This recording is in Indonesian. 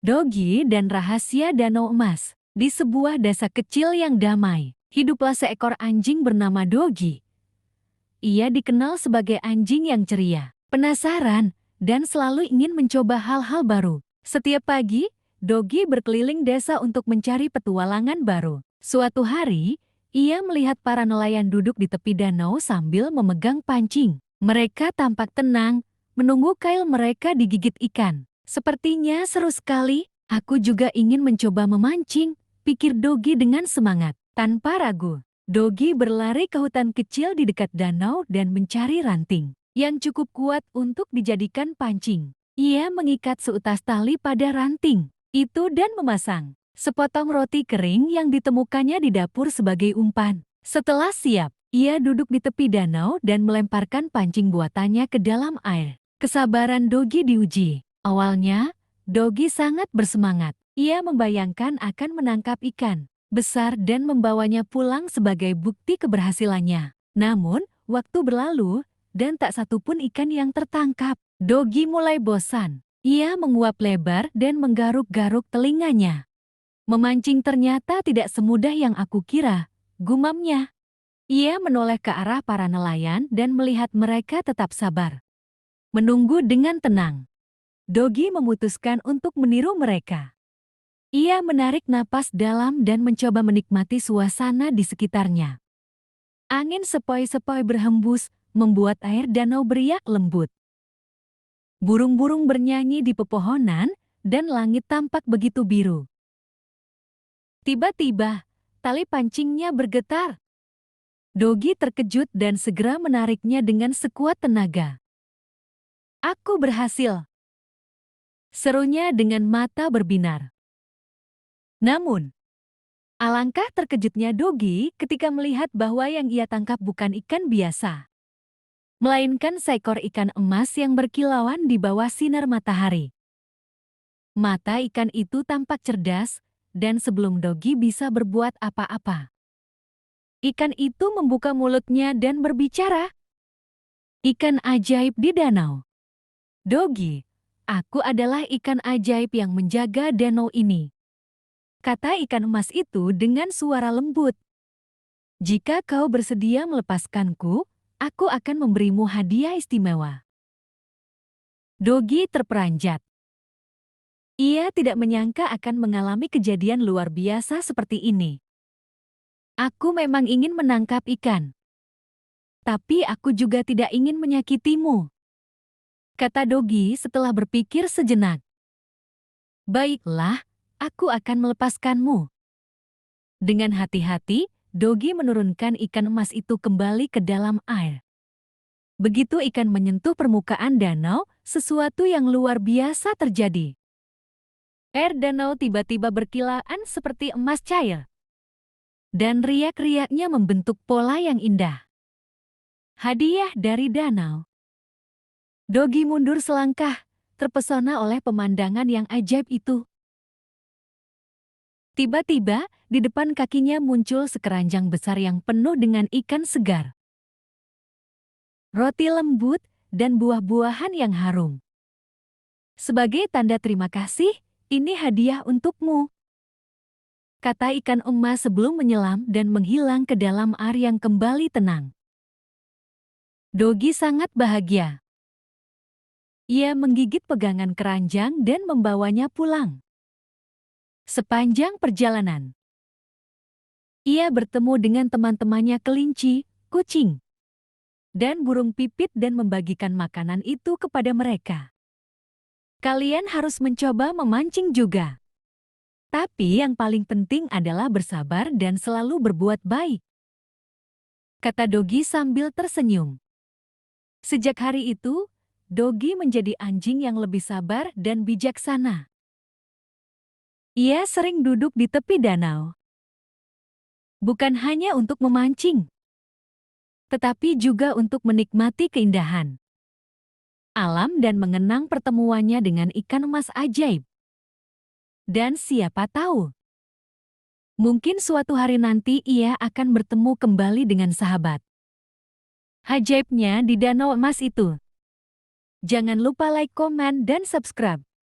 Dogi dan Rahasia Danau Emas. Di sebuah desa kecil yang damai, hiduplah seekor anjing bernama Dogi. Ia dikenal sebagai anjing yang ceria, penasaran, dan selalu ingin mencoba hal-hal baru. Setiap pagi, Dogi berkeliling desa untuk mencari petualangan baru. Suatu hari, ia melihat para nelayan duduk di tepi danau sambil memegang pancing. Mereka tampak tenang, menunggu kail mereka digigit ikan. Sepertinya seru sekali, aku juga ingin mencoba memancing, pikir Dogi dengan semangat. Tanpa ragu, Dogi berlari ke hutan kecil di dekat danau dan mencari ranting yang cukup kuat untuk dijadikan pancing. Ia mengikat seutas tali pada ranting itu dan memasang sepotong roti kering yang ditemukannya di dapur sebagai umpan. Setelah siap, ia duduk di tepi danau dan melemparkan pancing buatannya ke dalam air. Kesabaran Dogi diuji. Awalnya, Dogi sangat bersemangat. Ia membayangkan akan menangkap ikan besar dan membawanya pulang sebagai bukti keberhasilannya. Namun, waktu berlalu, dan tak satupun ikan yang tertangkap. Dogi mulai bosan. Ia menguap lebar dan menggaruk-garuk telinganya. Memancing ternyata tidak semudah yang aku kira, gumamnya. Ia menoleh ke arah para nelayan dan melihat mereka tetap sabar. Menunggu dengan tenang. Dogi memutuskan untuk meniru mereka. Ia menarik napas dalam dan mencoba menikmati suasana di sekitarnya. Angin sepoi-sepoi berhembus, membuat air danau beriak lembut. Burung-burung bernyanyi di pepohonan, dan langit tampak begitu biru. Tiba-tiba, tali pancingnya bergetar. Dogi terkejut dan segera menariknya dengan sekuat tenaga. Aku berhasil, serunya dengan mata berbinar. Namun, alangkah terkejutnya Dogi ketika melihat bahwa yang ia tangkap bukan ikan biasa, melainkan seekor ikan emas yang berkilauan di bawah sinar matahari. Mata ikan itu tampak cerdas, dan sebelum Dogi bisa berbuat apa-apa, ikan itu membuka mulutnya dan berbicara. Ikan ajaib di danau. Dogi, aku adalah ikan ajaib yang menjaga danau ini, kata ikan emas itu dengan suara lembut. Jika kau bersedia melepaskanku, aku akan memberimu hadiah istimewa. Dogi terperanjat. Ia tidak menyangka akan mengalami kejadian luar biasa seperti ini. Aku memang ingin menangkap ikan, tapi aku juga tidak ingin menyakitimu, kata Dogi setelah berpikir sejenak. Baiklah, aku akan melepaskanmu. Dengan hati-hati, Dogi menurunkan ikan emas itu kembali ke dalam air. Begitu ikan menyentuh permukaan danau, sesuatu yang luar biasa terjadi. Air danau tiba-tiba berkilaan seperti emas cair. Dan riak-riaknya membentuk pola yang indah. Hadiah dari danau. Dogi mundur selangkah, terpesona oleh pemandangan yang ajaib itu. Tiba-tiba, di depan kakinya muncul sekeranjang besar yang penuh dengan ikan segar, roti lembut, dan buah-buahan yang harum. Sebagai tanda terima kasih, ini hadiah untukmu, kata ikan emas sebelum menyelam dan menghilang ke dalam air yang kembali tenang. Dogi sangat bahagia. Ia menggigit pegangan keranjang dan membawanya pulang. Sepanjang perjalanan, ia bertemu dengan teman-temannya kelinci, kucing, dan burung pipit dan membagikan makanan itu kepada mereka. Kalian harus mencoba memancing juga. Tapi yang paling penting adalah bersabar dan selalu berbuat baik, kata Dogi sambil tersenyum. Sejak hari itu, Dogi menjadi anjing yang lebih sabar dan bijaksana. Ia sering duduk di tepi danau, bukan hanya untuk memancing, tetapi juga untuk menikmati keindahan alam dan mengenang pertemuannya dengan ikan emas ajaib. Dan siapa tahu, mungkin suatu hari nanti ia akan bertemu kembali dengan sahabat ajaibnya di danau emas itu. Jangan lupa like, komen, dan subscribe.